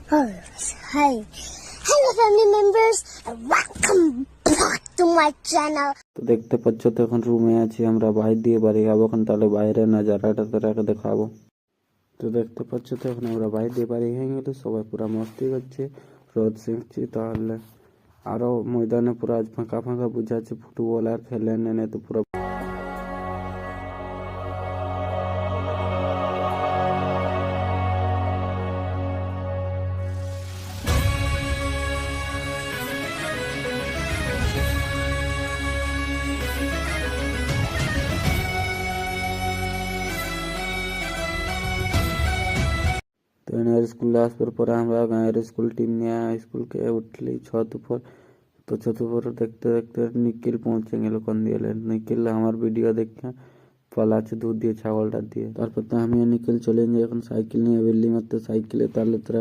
Hi. Hello family members. Welcome back to my channel. তো দেখতে পাচ্ছ তো এখন রুমে আছি আমরা, বাইরে দিয়ে বাড়ি যাবো এখন, তাহলে বাইরের নাজারাটা তোরাকে দেখাবো। তো দেখতে পাচ্ছ তো এখন আমরা বাইরে দিয়ে বাড়ি হয়ে গেলে সবাই পুরা মস্তি করছে, রোদ সেঁকছি। তাহলে আরো ময়দানে পুরো আজ ফাঁকা ফাঁকা বুঝাচ্ছে, ফুটবল আর খেলে নেনে তো পুরো তো এনার স্কুলে আসবার পরে আমরা গাঁয়ের স্কুল টিম নিয়ে স্কুলকে উঠলি ছত উপর। তো ছত উপর দেখতে দেখতে নিখিল পৌঁছে গেল কোন দিয়ে নিখিল আমার ভিডিও দেখে পালাচ্ছে দুধ দিয়ে ছাগলটা দিয়ে। তারপর তো আমি নিখিল চলে যাই এখন সাইকেল নিয়ে বেল্লি মারতে সাইকেলে। তাহলে তোরা